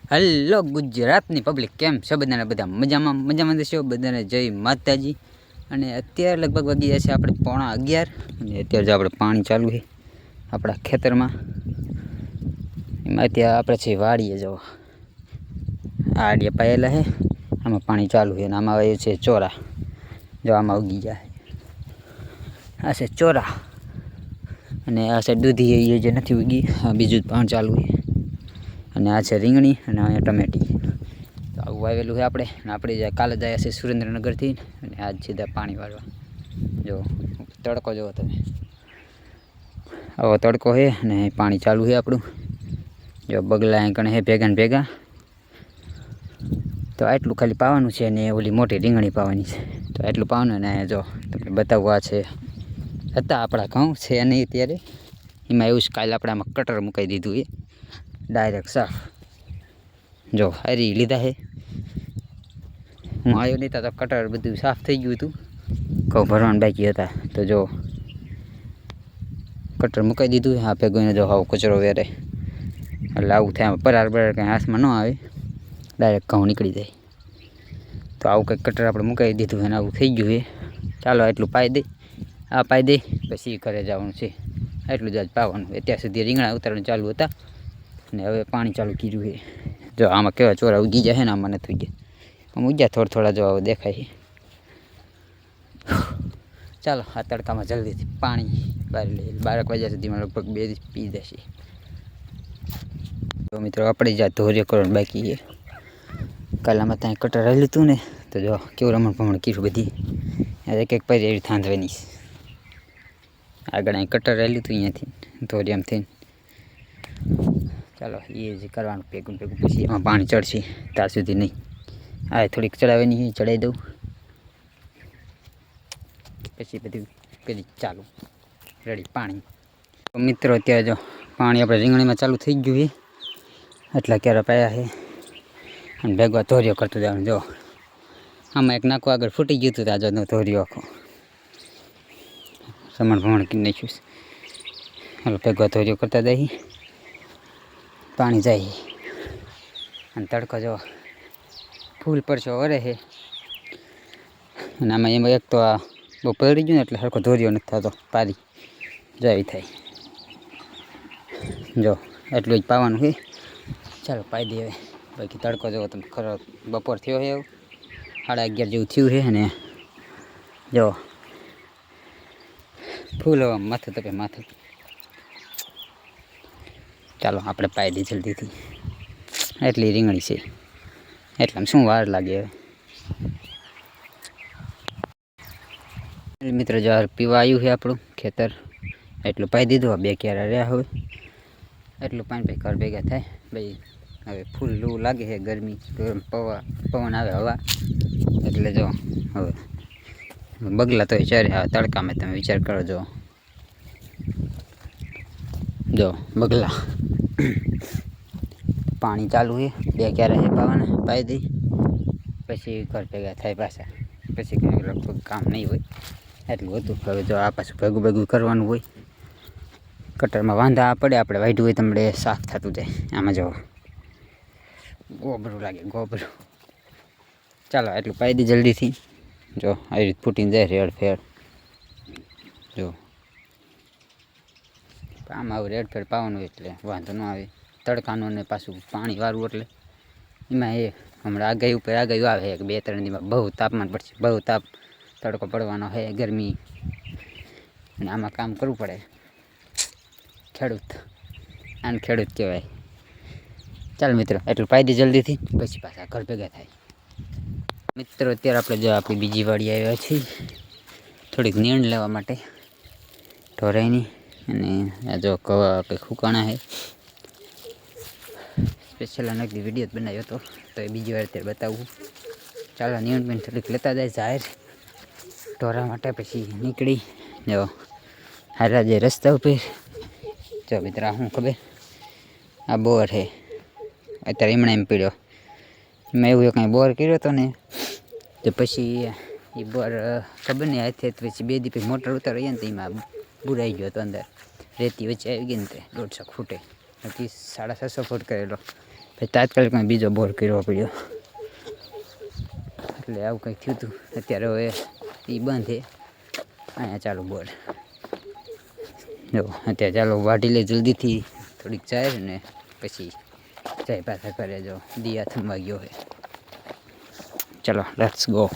Hello ગુજરાતની public કેમ છે? બધાને બધા મજામાં દેશો. બધાને જય માતાજી. અને અત્યારે લગભગ વાગી જાય છે આપણે 11:15 અને અત્યારે જો આપણે પાણી ચાલુ છે આપણા ખેતરમાં. એમાં અત્યારે આપણે છે વાડીએ જવો. આડિયા પાયેલા છે, આમાં પાણી ચાલુ છે અને આમાં આવે છે ચોરા. જો આમાં ઉગી જાય, આ છે ચોરા અને આ છે દૂધી. એ જે નથી ઉગી, આ બીજું પાણી ચાલુ છે. અને આ છે રીંગણી અને અહીંયા ટમેટી. તો આવું વાવેલું છે આપણે. અને આપણે કાલે જ આવ્યા છે સુરેન્દ્રનગરથી અને આજ સીધા પાણી વાળવા. જો તડકો જુઓ તમે, આવો તડકો છે અને પાણી ચાલુ છે આપણું. જો બગલા અહીં કણે છે ભેગા ને ભેગા. તો આટલું ખાલી પાવાનું છે અને ઓલી મોટી રીંગણી પાવાની છે. તો આટલું પાવાનું. અને જો તમને બતાવવા છે હતા આપણા ઘઉં છે નહીં ત્યારે. એમાં એવું જ કાલે આપણે આમાં કટર મુકાઈ દીધું એ ડાયરેક્ટ સાફ. જો હારી લીધા છે. હું આવ્યો નહીં તો કટર બધું સાફ થઈ ગયું હતું, ઘઉં ભરવાનું બાકી હતા. તો જો કટર મુકાઈ દીધું. આ ભેગોને જો આવો કચરો વેરે એટલે આવું થાય. પરાર બરાર કંઈ હાથમાં ન આવે, ડાયરેક્ટ ઘઉં નીકળી જાય. તો આવું કંઈક કટર આપણે મુકાઈ દીધું અને આવું થઈ ગયું છે. ચાલો એટલું પાઈ દઈ, આ પાઈ દઈ પછી ઘરે જવાનું છે. એટલું જ આજ પાવાનું. અત્યાર સુધી રીંગણા ઉતારવાનું ચાલુ હતા અને હવે પાણી ચાલુ કર્યું છે. જો આમાં કેવા ચોરા ઉગી જાય છે ને, આમાં નથી ઉગ્યા. આમ ઉગ્યા થોડા જો આવું દેખાય છે. ચાલો આ તડકામાં જલ્દીથી પાણી બહાર લઈએ. 12 વાગ્યા સુધીમાં લગભગ 2 પી જશે. તો મિત્રો આપણે જ્યાં ધોર્ય કરવાનું બાકી છે. કાલે આમાં ત્યાં કટર રહેલું હતું ને, તો જો કેવું રમણ ભમણ કીધું બધી. એક એક પૈર એવી થાંધવાની છે. આગળ અહીં કટર રહેલું હતું અહીંયાથી ધોરિયામથી. ચાલો એ જ કરવાનું ભેગું પછી એમાં પાણી ચડશે ત્યાં સુધી નહીં. આ થોડીક ચડાવવાની ચડાવી દઉં પછી બધું કરી ચાલુ રેડી પાણી. તો મિત્રો અત્યારે જો પાણી આપણે રીંગણીમાં ચાલુ થઈ ગયું છે. એટલા ક્યારે પાયા છે અને ભેગો ધોર્યો કરતો જવાનું. જો આમાં એક નાખું આગળ ફૂટી ગયું હતું, તાજો ધોર્યો આખો રમણ ભમણ કરી નાખ્યું. હાલો ભેગો ધોર્યો કરતા જઈએ. પાણી જાય અને તડકો જો ફૂલ પરસો વરે છે. અને આમાં એમાં એક તો આ બહુ પડી ગયું ને એટલે સરખો ધોર્યો નથી થતો, પારી જાય થાય. જો એટલું જ પાવાનું છે. ચાલો પાઈ દઈએ હવે. બાકી તડકો જવો તમે ખરો બપોર થયો છે, એવું 11:30 જેવું થયું છે. અને જો ફૂલ હવે માથું તપે માથું. ચાલો આપણે પાઈ દઈએ જલ્દીથી. એટલી રીંગણી છે એટલે શું વાર લાગે હવે. મિત્રો જો પીવા આવ્યું છે આપણું ખેતર. એટલું પાઈ દીધું. 2 ક્યારા રહ્યા હવે. એટલું પાણી ભાઈ ઘર ભેગા થાય ભાઈ. હવે ફૂલ લૂ લાગે છે, ગરમી ગરમ પવન આવે હવા એટલે જો હવે બગલા તો ચારે આવે તડકામાં. તમે વિચાર કરો. જો બગલા પાણી ચાલુ છે. 2 ક્યારા છે પાવાના, પાઈ દઈ પછી ઘર ભેગા થાય પાછા. પછી કંઈ લગભગ કામ નહીં હોય. એટલું હતું. હવે જો આ પાછું ભેગું કરવાનું હોય. કટરમાં વાંધા પડે, આપણે વાઢ્યું હોય તમને સાફ થતું જાય. આમાં જો ગોબરું લાગે, ગોબરું. ચાલો એટલું પાઈ દઈ જલ્દીથી. જો આવી રીતે ફૂટીને જાય રેડ ફેર. જો આમાં આવું રેડ ફેર પાવાનું એટલે વાંધો ન આવે. તડકાનું ને પાછું પાણી વાળું એટલે એમાં એ હમણાં આગાહી આવે કે 2-3 દિવસમાં બહુ તાપમાન પડશે. બહુ તડકો પડવાનો છે, ગરમી. અને આમાં કામ કરવું પડે. ખેડૂત આને ખેડૂત કહેવાય. ચાલ મિત્રો એટલું પાઈ દે જલ્દીથી પછી પાછા ઘર ભેગા થાય. મિત્રો અત્યારે આપણે જો આપણી બીજી વાડી આવ્યા છીએ થોડીક નીણ લેવા માટે ઢોરાઈની. અને આ જો કવા કંઈક હુકાણા છે. સ્પેશિયલ અનેકથી વિડીયો જ બનાવ્યો હતો, તો એ બીજી વાર અત્યારે બતાવું. ચાલો નીણ થોડીક લેતા જાય જાહેર ઢોરા માટે. પછી નીકળી જો હારા જે રસ્તા ઉપર. જો મિત્ર શું ખબર, આ બોર છે અત્યારે એમણે એમ પીડ્યો. એમાં એવું કાંઈ બોર કર્યો હતો ને, તો પછી એ બોર ખબર નહીં હાથે પછી 2 દી પછી મોટર ઉતારી ને તો એમાં બુરાઈ ગયો હતો અંદર. રેતી વચ્ચે આવી ગઈ ને તે 150 ફૂટે. નથી 750 ફૂટ કરેલો. પછી તાત્કાલિકમાં બીજો બોર કરવો પડ્યો, એટલે આવું કંઈક થયું હતું. અત્યારે હવે એ બંધ છે, અહીંયા ચાલુ બોર. જો અત્યારે ચાલો વાટી લે જલ્દીથી, થોડીક ચાય ને પછી જાય પાછા કરે. જો દિયા થમવા ગયો હોય. ચલો લેટ્સ ગો.